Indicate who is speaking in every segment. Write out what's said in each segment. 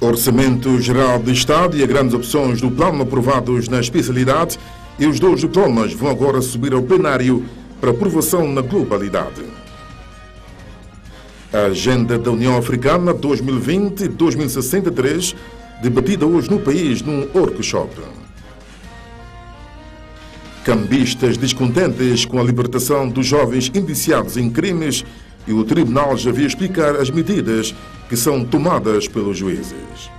Speaker 1: Orçamento Geral do Estado e as grandes opções do plano aprovados na especialidade e os dois diplomas vão agora subir ao plenário para aprovação na globalidade. A Agenda da União Africana 2020-2063, debatida hoje no país num workshop. Cambistas descontentes com a libertação dos jovens indiciados em crimes e o tribunal já veio explicar as medidas que são tomadas pelos juízes.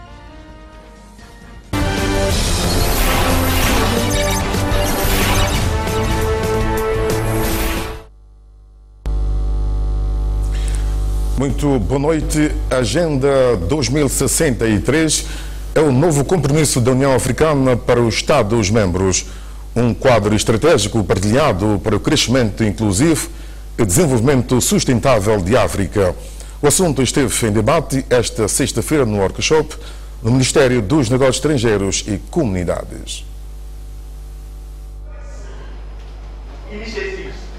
Speaker 1: Muito boa noite. A Agenda 2063 é o novo compromisso da União Africana para os Estados-membros. Um quadro estratégico partilhado para o crescimento inclusivo e desenvolvimento sustentável de África. O assunto esteve em debate esta sexta-feira no workshop no Ministério dos Negócios Estrangeiros e Comunidades.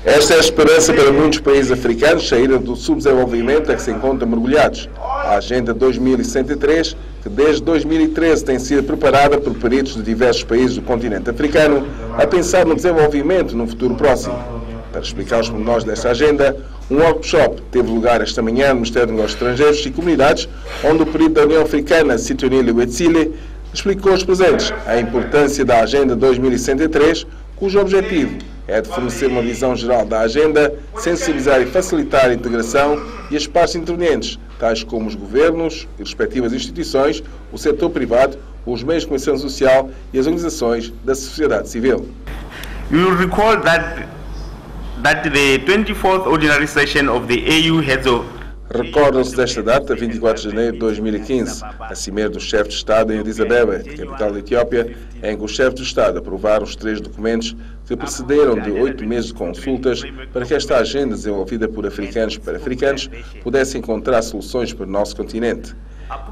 Speaker 2: Esta é a esperança para muitos países africanos saírem do subdesenvolvimento a que se encontram mergulhados. A Agenda 2103, que desde 2013 tem sido preparada por peritos de diversos países do continente africano, a pensar no desenvolvimento no futuro próximo. Para explicar os pormenores desta agenda, um workshop teve lugar esta manhã no Ministério dos Negócios Estrangeiros e Comunidades, onde o perito da União Africana, Sitonile Wetsile, explicou aos presentes a importância da Agenda 2103, cujo objetivo é de fornecer uma visão geral da agenda, sensibilizar e facilitar a integração e as partes intervenientes, tais como os governos e respectivas instituições, o setor privado, os meios de comunicação social e as organizações da sociedade civil.
Speaker 3: You will recall that the 24th ordinary session of the AU Heads of
Speaker 2: Recordam-se desta data, 24 de janeiro de 2015, a cimeira dos chefes de Estado em Addis Abeba, capital da Etiópia, em que os chefes de Estado aprovaram os 3 documentos que precederam de 8 meses de consultas para que esta agenda desenvolvida por africanos para africanos pudesse encontrar soluções para o nosso continente.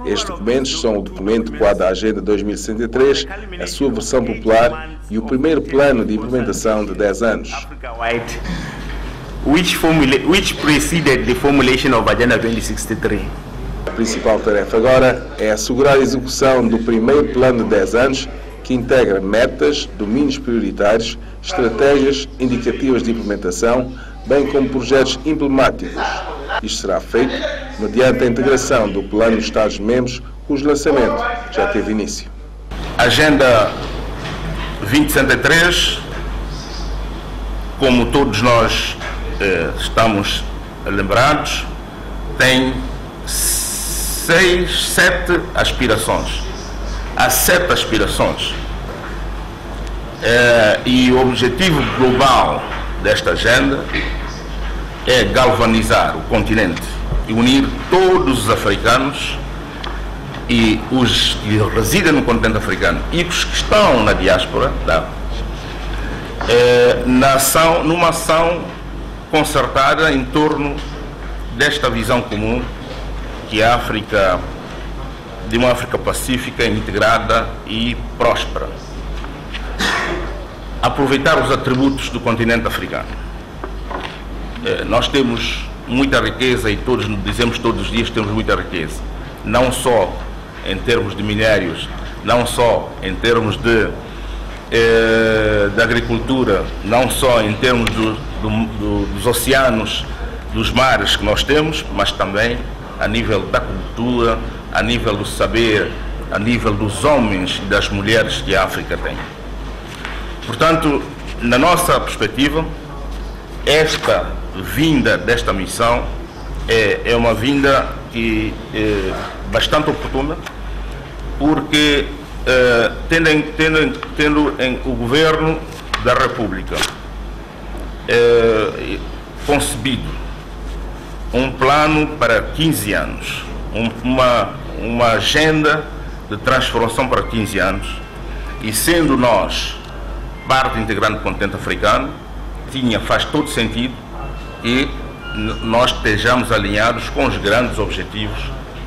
Speaker 2: Estes documentos são o documento quadro da Agenda 2063, a sua versão popular e o primeiro plano de implementação de 10 anos.
Speaker 3: which preceded the formulation of Agenda 2063.
Speaker 2: A principal tarefa agora é assegurar a execução do primeiro plano de 10 anos, que integra metas, domínios prioritários, estratégias indicativas de implementação, bem como projetos emblemáticos. Isto será feito mediante a integração do plano dos Estados-membros, cujo lançamento já teve início.
Speaker 4: Agenda 2063, como todos nós estamos lembrados, tem 7 aspirações. Há 7 aspirações. E o objetivo global desta agenda é galvanizar o continente e unir todos os africanos e os que residem no continente africano e os que estão na diáspora, numa ação concertada em torno desta visão comum que a África, de uma África pacífica, integrada e próspera. Aproveitar os atributos do continente africano. Nós temos muita riqueza e todos dizemos todos os dias que temos muita riqueza, não só em termos de minérios, não só em termos de agricultura, não só em termos dos oceanos, dos mares que nós temos, mas também a nível da cultura, a nível do saber, a nível dos homens e das mulheres que a África tem. Portanto, na nossa perspectiva, esta vinda desta missão é uma vinda que é bastante oportuna, porque tendo o governo da República concebido um plano para 15 anos, uma agenda de transformação para 15 anos, e sendo nós parte integrante do continente africano, faz todo sentido que nós estejamos alinhados com os grandes objetivos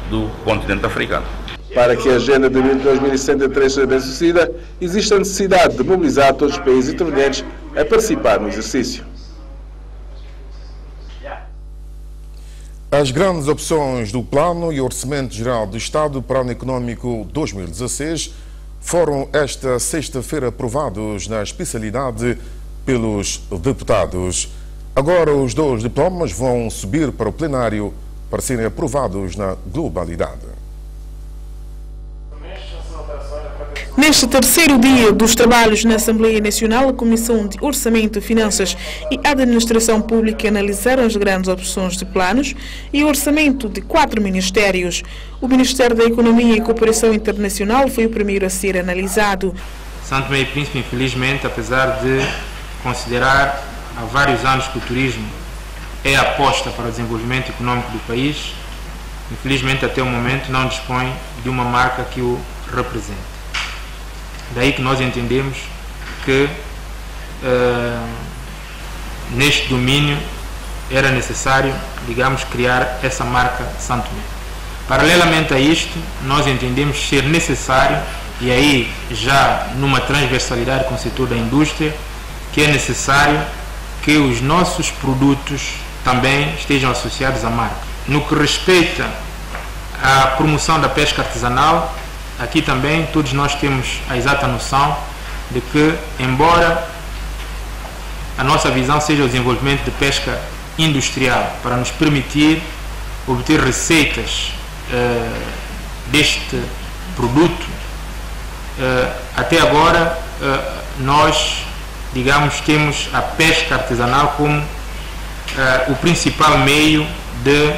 Speaker 4: do continente africano.
Speaker 2: Para que a Agenda de 2063 seja bem-sucedida, existe a necessidade de mobilizar todos os países intervenientes a participar no exercício.
Speaker 1: As grandes opções do Plano e Orçamento Geral do Estado para o ano econômico 2016 foram esta sexta-feira aprovados na especialidade pelos deputados. Agora os dois diplomas vão subir para o plenário para serem aprovados na globalidade.
Speaker 5: Neste terceiro dia dos trabalhos na Assembleia Nacional, a Comissão de Orçamento, Finanças e Administração Pública analisaram as grandes opções de planos e orçamento de 4 ministérios. O Ministério da Economia e Cooperação Internacional foi o primeiro a ser analisado.
Speaker 6: São Tomé e Príncipe, infelizmente, apesar de considerar há vários anos que o turismo é a aposta para o desenvolvimento econômico do país, infelizmente até o momento não dispõe de uma marca que o represente. Daí que nós entendemos que neste domínio era necessário, digamos, criar essa marca São Tomé. Paralelamente a isto, nós entendemos ser necessário, e aí já numa transversalidade com o setor da indústria, que é necessário que os nossos produtos também estejam associados à marca. No que respeita à promoção da pesca artesanal, aqui também todos nós temos a exata noção de que, embora a nossa visão seja o desenvolvimento de pesca industrial para nos permitir obter receitas deste produto, até agora nós, digamos, temos a pesca artesanal como o principal meio de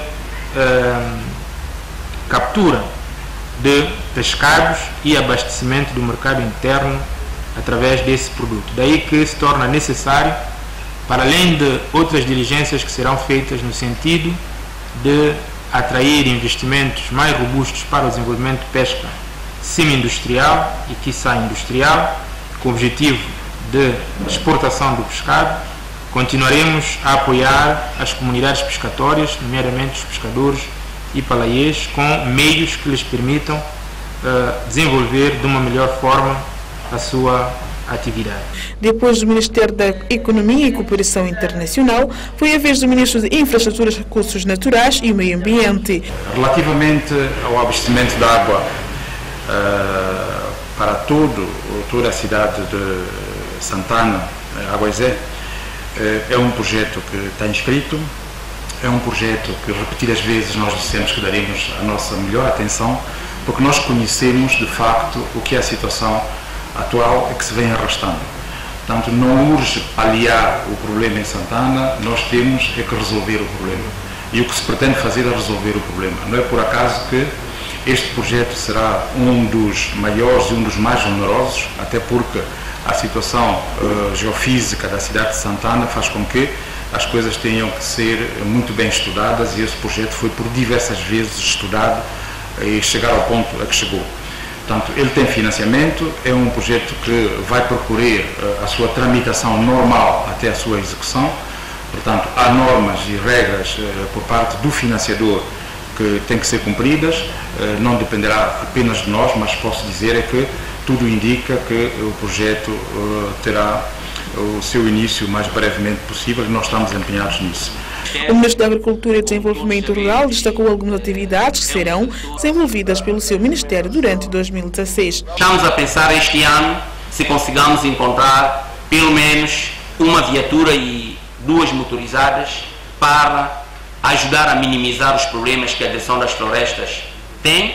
Speaker 6: captura de pescados e abastecimento do mercado interno através desse produto. Daí que se torna necessário, para além de outras diligências que serão feitas no sentido de atrair investimentos mais robustos para o desenvolvimento de pesca semi-industrial e quiçá industrial, com o objetivo de exportação do pescado, continuaremos a apoiar as comunidades pescatórias, nomeadamente os pescadores e palaiês, com meios que lhes permitam desenvolver de uma melhor forma a sua atividade.
Speaker 5: Depois do Ministério da Economia e Cooperação Internacional, foi a vez do Ministro de Infraestruturas, Recursos Naturais e o Meio Ambiente.
Speaker 7: Relativamente ao abastecimento de água para toda a cidade de Santana, Aguazé, é um projeto que está inscrito. É um projeto que repetidas vezes nós dissemos que daríamos a nossa melhor atenção, porque nós conhecemos de facto o que é a situação atual e que se vem arrastando. Portanto, não urge aliar o problema em Santana, nós temos é que resolver o problema. E o que se pretende fazer é resolver o problema. Não é por acaso que este projeto será um dos maiores e um dos mais onerosos, até porque a situação geofísica da cidade de Santana faz com que as coisas tenham que ser muito bem estudadas, e esse projeto foi por diversas vezes estudado e chegar ao ponto a que chegou. Portanto, ele tem financiamento, é um projeto que vai percorrer a sua tramitação normal até a sua execução. Portanto, há normas e regras por parte do financiador que têm que ser cumpridas, não dependerá apenas de nós, mas posso dizer é que tudo indica que o projeto terá o seu início o mais brevemente possível, e nós estamos empenhados nisso.
Speaker 5: O Ministro da Agricultura e Desenvolvimento Rural destacou algumas atividades que serão desenvolvidas pelo seu Ministério durante 2016.
Speaker 8: Estamos a pensar este ano se consigamos encontrar pelo menos uma viatura e 2 motorizadas para ajudar a minimizar os problemas que a direção das florestas tem,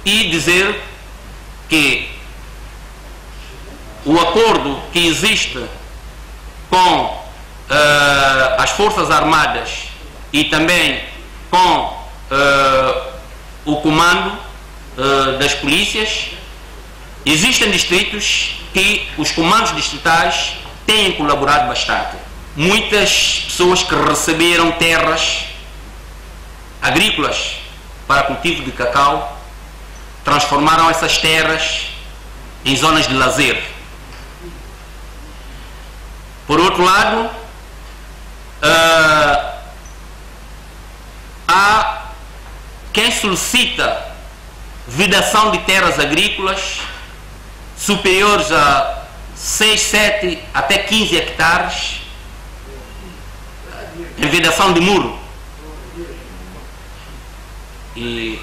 Speaker 8: e dizer que o acordo que existe com as Forças Armadas e também com o comando das polícias, existem distritos que os comandos distritais têm colaborado bastante. Muitas pessoas que receberam terras agrícolas para cultivo de cacau transformaram essas terras em zonas de lazer. Por outro lado, há quem solicita vedação de terras agrícolas superiores a 6, 7 até 15 hectares, em vedação de muro. E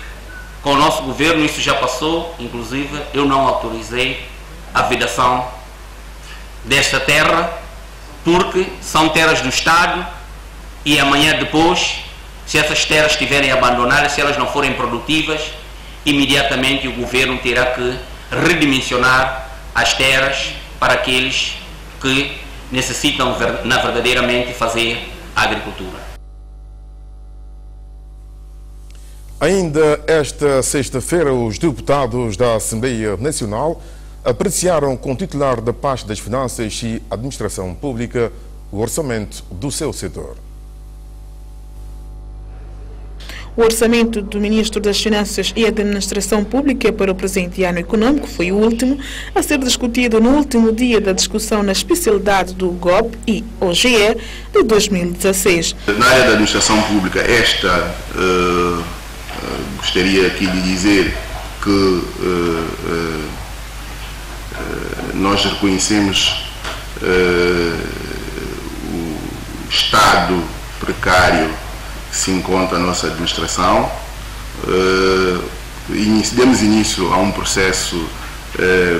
Speaker 8: com o nosso governo isso já passou, inclusive eu não autorizei a vedação desta terra, porque são terras do Estado e amanhã depois, se essas terras estiverem abandonadas, se elas não forem produtivas, imediatamente o governo terá que redimensionar as terras para aqueles que necessitam verdadeiramente fazer a agricultura.
Speaker 1: Ainda esta sexta-feira, os deputados da Assembleia Nacional apreciaram com o titular da pasta das Finanças e Administração Pública o orçamento do seu setor.
Speaker 5: O orçamento do Ministro das Finanças e Administração Pública para o presente ano econômico foi o último a ser discutido no último dia da discussão na especialidade do GOP e OGE de 2016.
Speaker 9: Na área da Administração Pública, gostaria aqui de dizer que nós reconhecemos o estado precário que se encontra a nossa administração. Demos início a um processo,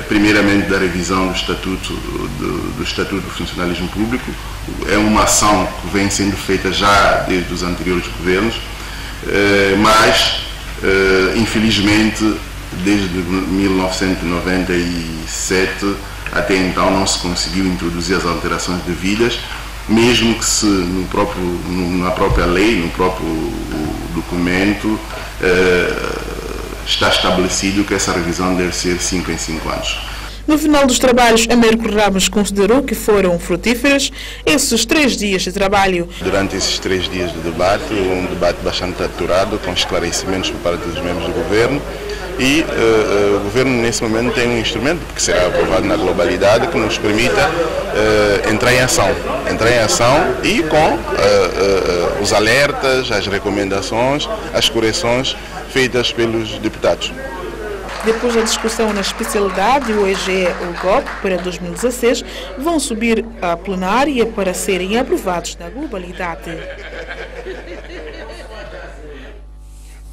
Speaker 9: primeiramente da revisão do Estatuto do Funcionalismo Público. É uma ação que vem sendo feita já desde os anteriores governos, mas infelizmente desde 1997 até então não se conseguiu introduzir as alterações devidas, mesmo que se na própria lei, no próprio documento, está estabelecido que essa revisão deve ser 5 em 5 anos.
Speaker 5: No final dos trabalhos, Américo Ramos considerou que foram frutíferos esses 3 dias de trabalho.
Speaker 9: Durante esses 3 dias de debate, um debate bastante aturado, com esclarecimentos por parte dos membros do governo, e o governo nesse momento tem um instrumento, que será aprovado na globalidade, que nos permita entrar em ação e com os alertas, as recomendações, as correções feitas pelos deputados.
Speaker 5: Depois da discussão na especialidade, o EGE e o GOP para 2016 vão subir à plenária para serem aprovados na globalidade.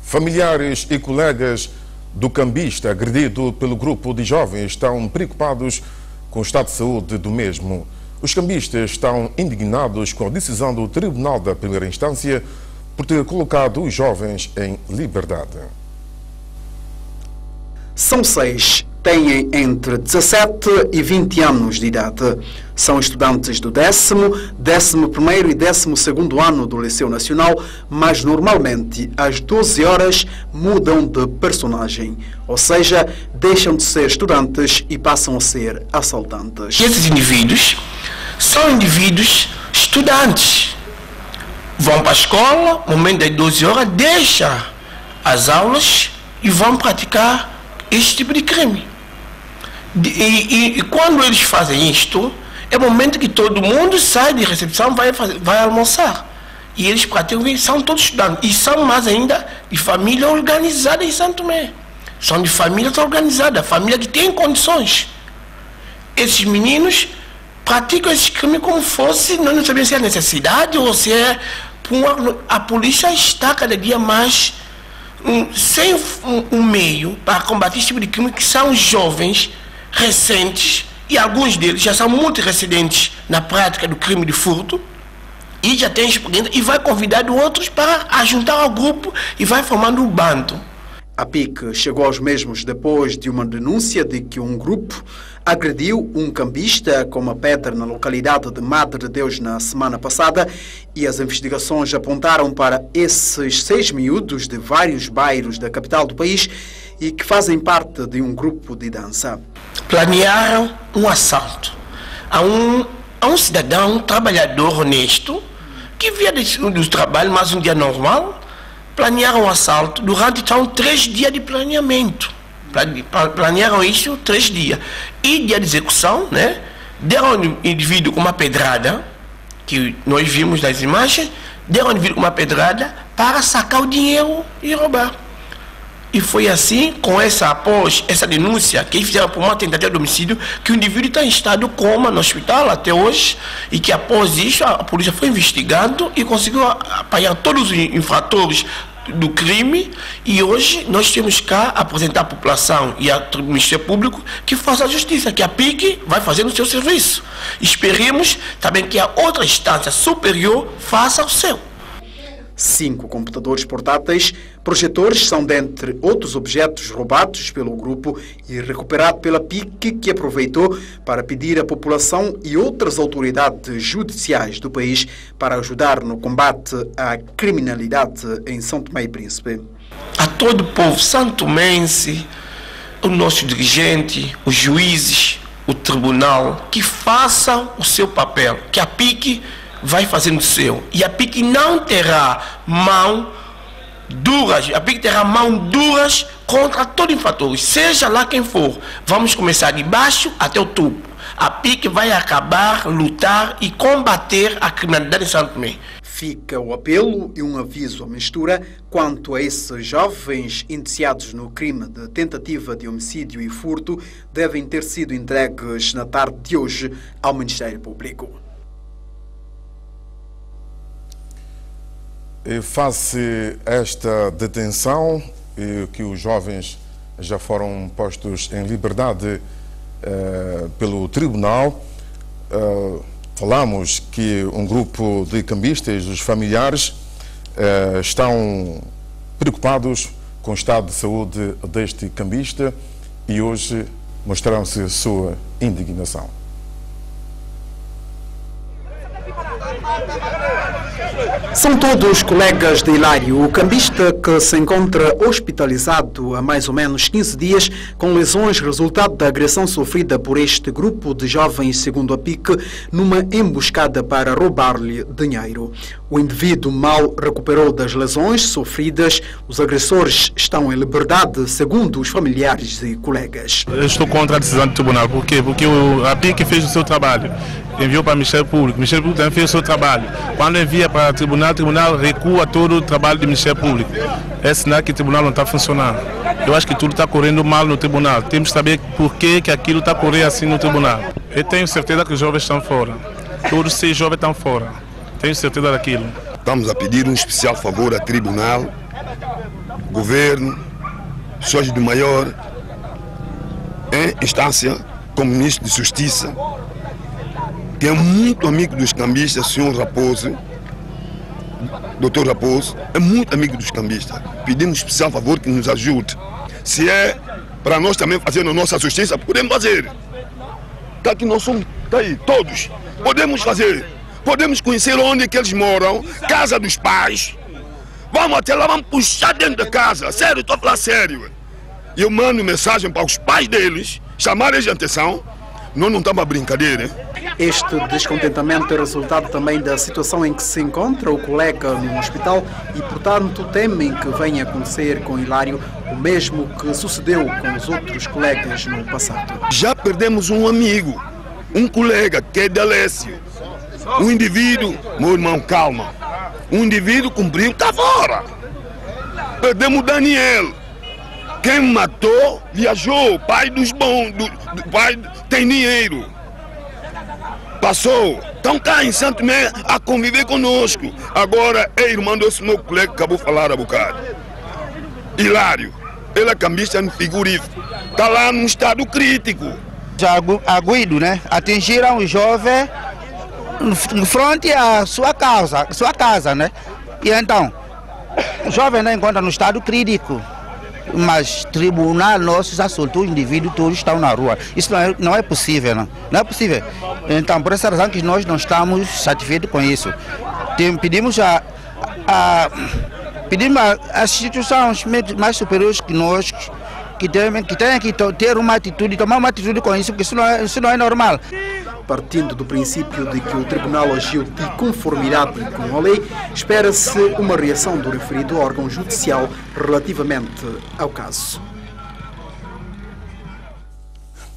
Speaker 1: Familiares e colegas do cambista agredido pelo grupo de jovens estão preocupados com o estado de saúde do mesmo. Os cambistas estão indignados com a decisão do Tribunal da Primeira Instância por ter colocado os jovens em liberdade.
Speaker 10: São 6, têm entre 17 e 20 anos de idade. São estudantes do 10º, 11º e 12º ano do Liceu Nacional, mas normalmente às 12 horas mudam de personagem, ou seja, deixam de ser estudantes e passam a ser assaltantes.
Speaker 11: Esses indivíduos são indivíduos estudantes. Vão para a escola, no momento das 12 horas, deixam as aulas e vão praticar este tipo de crime. E quando eles fazem isto, é o momento que todo mundo sai de recepção, vai almoçar. E eles praticam, são todos estudantes. E são mais ainda de família organizada em Santo Tomé. São de família organizada, família que tem condições. Esses meninos praticam esse crime como fosse, não sabemos se é necessidade ou se é... A polícia está cada dia mais... sem um meio para combater esse tipo de crime, que são jovens recentes, e alguns deles já são muito residentes na prática do crime de furto, e já têm experiência, e vai convidando outros para ajuntar ao grupo e vai formando um bando.
Speaker 10: A PIC chegou aos mesmos depois de uma denúncia de que um grupo agrediu um cambista com uma pedra na localidade de Madre de Deus na semana passada, e as investigações apontaram para esses 6 miúdos de vários bairros da capital do país e que fazem parte de um grupo de dança.
Speaker 11: Planearam um assalto a um cidadão, um trabalhador honesto, que via do trabalho, mas um dia normal. Planearam um assalto durante então 3 dias de planeamento. Planearam isso 3 dias. E dia de execução, né? Deram ao indivíduo uma pedrada, que nós vimos nas imagens, deram ao indivíduo uma pedrada para sacar o dinheiro e roubar. E foi assim, após essa denúncia, que eles fizeram por uma tentativa de homicídio, que o indivíduo está em estado de coma no hospital até hoje, e que após isso a polícia foi investigando e conseguiu apanhar todos os infratores do crime, e hoje nós temos cá apresentar à população e ao Ministério Público que faça a justiça, que a PIC vai fazer no seu serviço. Esperemos também que a outra instância superior faça o seu.
Speaker 10: 5 computadores portáteis, projetores são dentre outros objetos roubados pelo grupo e recuperado pela PIC, que aproveitou para pedir à população e outras autoridades judiciais do país para ajudar no combate à criminalidade em São Tomé e Príncipe.
Speaker 11: A todo o povo santomense, o nosso dirigente, os juízes, o tribunal, que façam o seu papel, que a PIC vai fazendo o seu. E a PIC não terá mão duras, a PIC terá mão duras contra todos os infratores, seja lá quem for. Vamos começar de baixo até o topo. A PIC vai acabar, lutar e combater a criminalidade em São Tomé.
Speaker 10: Fica o apelo e um aviso à mistura quanto a esses jovens indiciados no crime de tentativa de homicídio e furto, devem ter sido entregues na tarde de hoje ao Ministério Público.
Speaker 1: Face a esta detenção, que os jovens já foram postos em liberdade pelo tribunal, falamos que um grupo de cambistas, os familiares, estão preocupados com o estado de saúde deste cambista e hoje mostraram-se sua indignação.
Speaker 10: São todos colegas de Hilário, o cambista que se encontra hospitalizado há mais ou menos 15 dias com lesões resultado da agressão sofrida por este grupo de jovens, segundo a PIC, numa emboscada para roubar-lhe dinheiro. O indivíduo mal recuperou das lesões sofridas. Os agressores estão em liberdade, segundo os familiares e colegas.
Speaker 12: Eu estou contra a decisão do tribunal. Por quê? Porque a PIC fez o seu trabalho. Enviou para o Ministério Público. O Ministério Público também fez o seu trabalho. Quando envia para o tribunal recua todo o trabalho do Ministério Público. É sinal que o tribunal não está funcionando. Eu acho que tudo está correndo mal no tribunal. Temos que saber por que aquilo está correndo assim no tribunal. Eu tenho certeza que os jovens estão fora. Todos os 6 jovens estão fora. Tenho certeza daquilo.
Speaker 13: Estamos a pedir um especial favor ao tribunal, governo, pessoas de maior instância, como ministro de Justiça, que é muito amigo dos cambistas, senhor Raposo, doutor Raposo, é muito amigo dos cambistas. Pedimos um especial favor que nos ajude. Se é para nós também fazer a nossa justiça, podemos fazer. Está aqui nós somos, está aí, todos. Podemos fazer. Podemos conhecer onde é que eles moram, casa dos pais. Vamos até lá, vamos puxar dentro da casa. Sério, estou a falar sério. E eu mando mensagem para os pais deles, chamarem a atenção. Nós não estamos a brincadeira, hein?
Speaker 10: Este descontentamento é resultado também da situação em que se encontra o colega no hospital e, portanto, temem que venha acontecer com Hilário o mesmo que sucedeu com os outros colegas no passado.
Speaker 13: Já perdemos um amigo, um colega que é de Alessio. Um indivíduo, meu irmão, calma. Um indivíduo cumpriu, está fora. Perdemos o Daniel. Quem matou, viajou. Pai dos bons, do pai tem dinheiro. Passou. Estão cá em Santo Tomé a conviver conosco. Agora é irmão desse meu colega que acabou de falar há bocado. Hilário. Ele é cambista no frigorífico. Está lá num estado crítico.
Speaker 14: Já aguido, né? Atingiram o jovem em frente à sua casa, né? E então, o jovem não encontra no estado crítico, mas o tribunal nosso já soltou o indivíduo, todos estão na rua. Isso não é possível, não é possível. Então, por essa razão que nós não estamos satisfeitos com isso. Pedimos às instituições mais superiores que nós, que tenham que ter uma atitude, tomar uma atitude com isso, porque isso não é normal.
Speaker 10: Partindo do princípio de que o tribunal agiu de conformidade com a lei, espera-se uma reação do referido órgão judicial relativamente ao caso.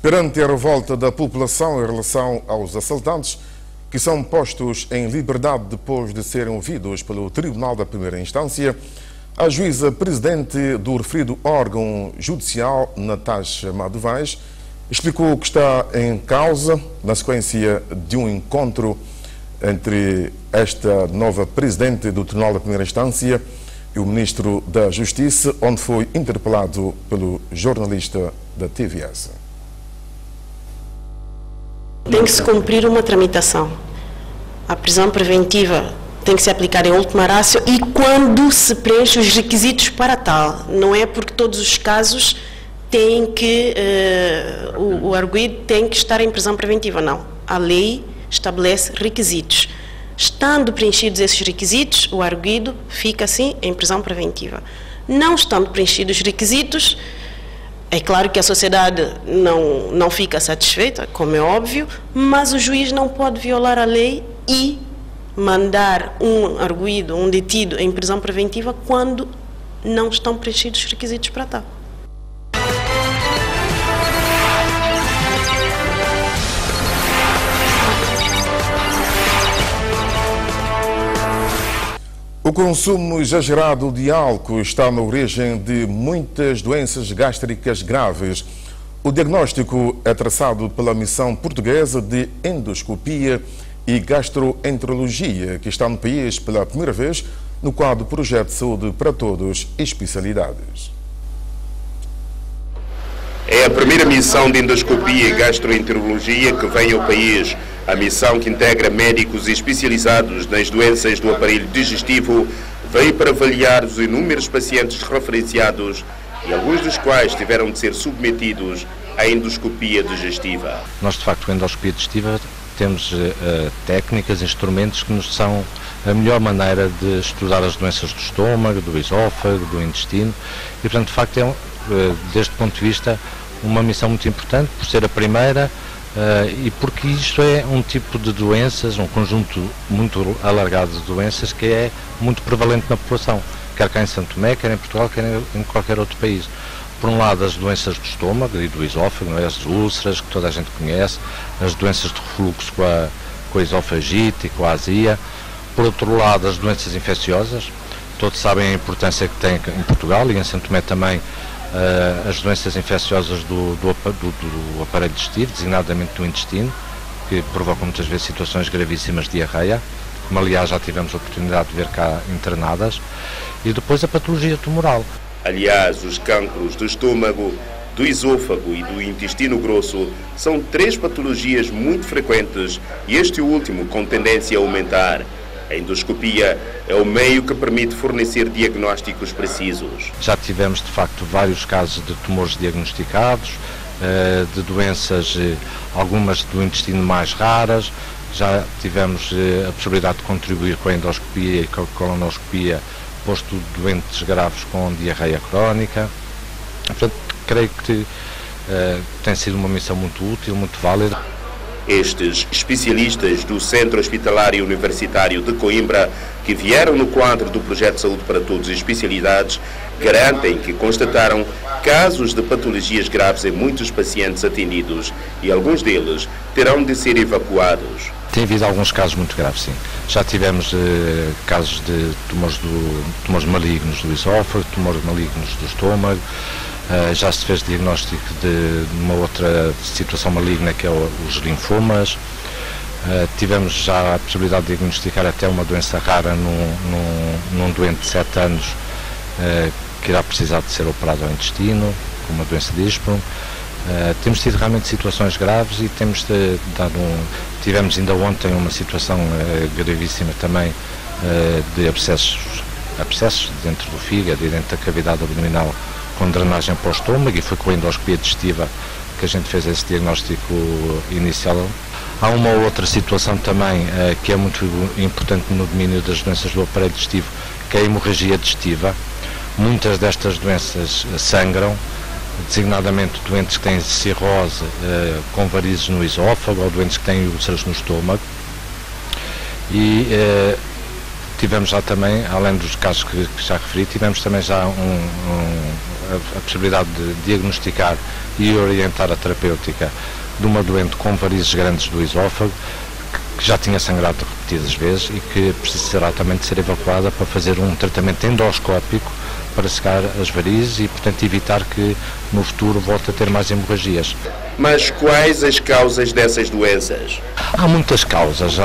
Speaker 1: Perante a revolta da população em relação aos assaltantes, que são postos em liberdade depois de serem ouvidos pelo Tribunal da Primeira Instância, a juíza presidente do referido órgão judicial, Natasha Maduvais, explicou o que está em causa na sequência de um encontro entre esta nova presidente do Tribunal da Primeira Instância e o Ministro da Justiça, onde foi interpelado pelo jornalista da TVS.
Speaker 15: Tem que se cumprir uma tramitação. A prisão preventiva tem que se aplicar em última ratio e quando se preenche os requisitos para tal. Não é porque todos os casos têm que, o arguido tem que estar em prisão preventiva, não. A lei estabelece requisitos. Estando preenchidos esses requisitos, o arguido fica assim em prisão preventiva. Não estando preenchidos os requisitos, é claro que a sociedade não fica satisfeita, como é óbvio, mas o juiz não pode violar a lei e mandar um arguido, um detido em prisão preventiva quando não estão preenchidos os requisitos para tal.
Speaker 1: O consumo exagerado de álcool está na origem de muitas doenças gástricas graves. O diagnóstico é traçado pela Missão Portuguesa de Endoscopia e Gastroenterologia, que está no país pela primeira vez no quadro do Projeto de Saúde para Todos Especialidades.
Speaker 16: É a primeira missão de endoscopia e gastroenterologia que vem ao país. A missão, que integra médicos especializados nas doenças do aparelho digestivo, veio para avaliar os inúmeros pacientes referenciados e alguns dos quais tiveram de ser submetidos à endoscopia digestiva.
Speaker 17: Nós, de facto, a endoscopia digestiva temos técnicas, instrumentos que nos são a melhor maneira de estudar as doenças do estômago, do esófago, do intestino e, portanto, de facto, é, deste ponto de vista, uma missão muito importante por ser a primeira e porque isto é um tipo de doenças, um conjunto muito alargado de doenças que é muito prevalente na população, quer cá em São Tomé, quer em Portugal, quer em qualquer outro país. Por um lado, as doenças do estômago e do esófago, não é? As úlceras, que toda a gente conhece, as doenças de refluxo com a esofagite e com a azia. Por outro lado, as doenças infecciosas, todos sabem a importância que tem em Portugal e em São Tomé também as doenças infecciosas do aparelho digestivo, designadamente do intestino, que provocam muitas vezes situações gravíssimas de diarreia, como aliás já tivemos a oportunidade de ver cá internadas, e depois a patologia tumoral.
Speaker 16: Aliás, os cancros do estômago, do esôfago e do intestino grosso são três patologias muito frequentes e este último com tendência a aumentar. A endoscopia é o meio que permite fornecer diagnósticos precisos.
Speaker 17: Já tivemos, de facto, vários casos de tumores diagnosticados, de doenças, algumas do intestino mais raras. Já tivemos a possibilidade de contribuir com a endoscopia e com a colonoscopia, posto doentes graves com diarreia crónica. Portanto, creio que tem sido uma missão muito útil, muito válida.
Speaker 16: Estes especialistas do Centro Hospitalar e Universitário de Coimbra, que vieram no quadro do Projeto de Saúde para Todos e Especialidades, garantem que constataram casos de patologias graves em muitos pacientes atendidos e alguns deles terão de ser evacuados.
Speaker 17: Tem havido alguns casos muito graves, sim. Já tivemos casos de tumores malignos do esófago, tumores malignos do estômago. Já se fez diagnóstico de uma outra situação maligna que é os linfomas. Tivemos já a possibilidade de diagnosticar até uma doença rara num doente de 7 anos que irá precisar de ser operado ao intestino, com uma doença de Hirschsprung. Temos tido realmente situações graves e tivemos ainda ontem uma situação gravíssima também de abscessos dentro do fígado e dentro da cavidade abdominal com drenagem para o estômago, e foi com a endoscopia digestiva que a gente fez esse diagnóstico inicial. Há uma outra situação também que é muito importante no domínio das doenças do aparelho digestivo, que é a hemorragia digestiva. Muitas destas doenças sangram, designadamente doentes que têm cirrose com varizes no esófago ou doentes que têm úlceras no estômago. E tivemos já também, além dos casos que já referi, tivemos também já a possibilidade de diagnosticar e orientar a terapêutica de uma doente com varizes grandes do esófago, que já tinha sangrado repetidas vezes e que precisará também de ser evacuada para fazer um tratamento endoscópico para secar as varizes e, portanto, evitar que no futuro volte a ter mais hemorragias.
Speaker 16: Mas quais as causas dessas doenças?
Speaker 17: Há muitas causas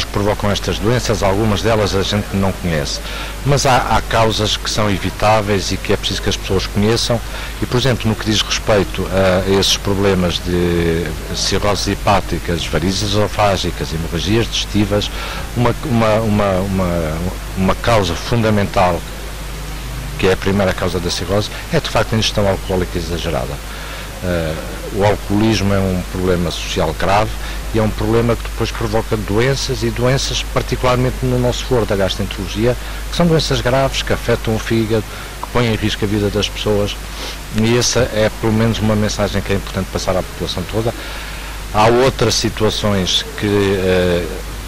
Speaker 17: que provocam estas doenças, algumas delas a gente não conhece, mas há causas que são evitáveis e que é preciso que as pessoas conheçam e, por exemplo, no que diz respeito a esses problemas de cirroses hepáticas, varizes esofágicas, hemorragias digestivas, uma causa fundamental, que é a primeira causa da cirrose, é de facto a ingestão alcoólica exagerada. O alcoolismo é um problema social grave e é um problema que depois provoca doenças particularmente no nosso foro da gastroenterologia, que são doenças graves, que afetam o fígado, que põem em risco a vida das pessoas, e essa é pelo menos uma mensagem que é importante passar à população toda. Há outras situações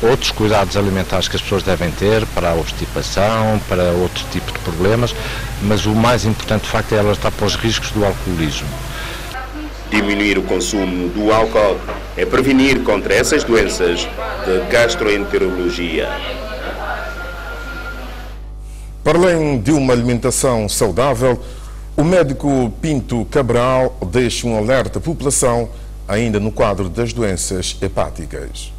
Speaker 17: outros cuidados alimentares que as pessoas devem ter para a obstipação, para outro tipo de problemas, mas o mais importante de facto é alertar para os riscos do alcoolismo.
Speaker 16: Diminuir o consumo do álcool é prevenir contra essas doenças de gastroenterologia.
Speaker 1: Para além de uma alimentação saudável, o médico Pinto Cabral deixa um alerta à população ainda no quadro das doenças hepáticas.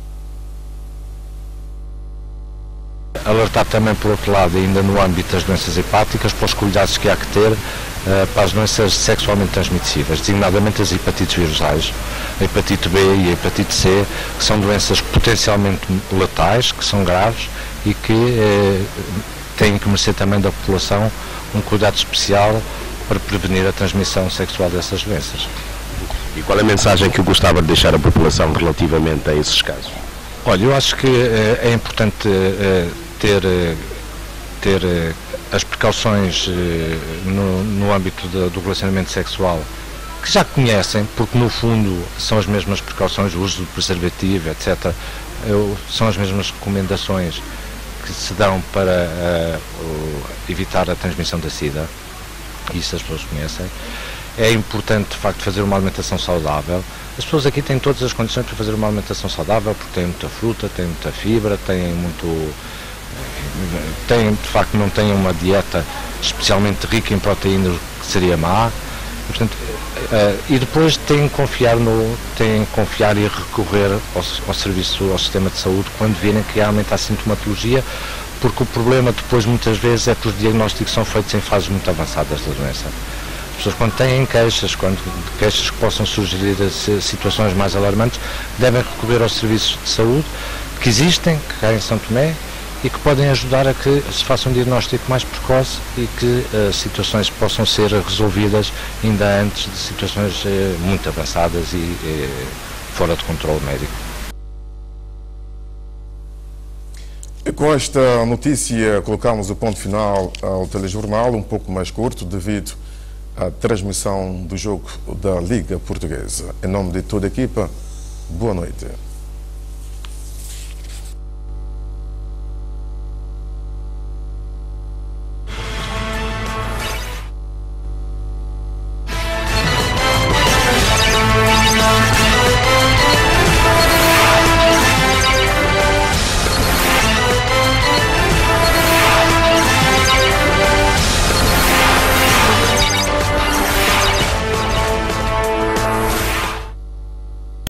Speaker 17: Alertar também, por outro lado, ainda no âmbito das doenças hepáticas, para os cuidados que há que ter para as doenças sexualmente transmissíveis, designadamente as hepatites virusais, a hepatite B e a hepatite C, que são doenças potencialmente letais, que são graves e que têm que merecer também da população um cuidado especial para prevenir a transmissão sexual dessas doenças.
Speaker 16: E qual é a mensagem que eu gostava de deixar à população relativamente a esses casos?
Speaker 17: Olha, eu acho que é importante ter as precauções no âmbito do relacionamento sexual, que já conhecem, porque no fundo são as mesmas precauções, o uso do preservativo, etc. São as mesmas recomendações que se dão para evitar a transmissão da SIDA, isso as pessoas conhecem. É importante, de facto, fazer uma alimentação saudável. As pessoas aqui têm todas as condições para fazer uma alimentação saudável, porque têm muita fruta, têm muita fibra, de facto, não têm uma dieta especialmente rica em proteínas, que seria má. Portanto, e depois têm que confiar e recorrer ao sistema de saúde quando virem que realmente há sintomatologia, porque o problema depois, muitas vezes, é que os diagnósticos são feitos em fases muito avançadas da doença. As pessoas, quando têm queixas que possam sugerir situações mais alarmantes, devem recorrer aos serviços de saúde que existem, que há em São Tomé, e que podem ajudar a que se faça um diagnóstico mais precoce e que situações possam ser resolvidas ainda antes de situações muito avançadas e fora de controle médico.
Speaker 1: E com esta notícia colocamos o ponto final ao telejornal, um pouco mais curto devido à transmissão do jogo da Liga Portuguesa. Em nome de toda a equipa, boa noite.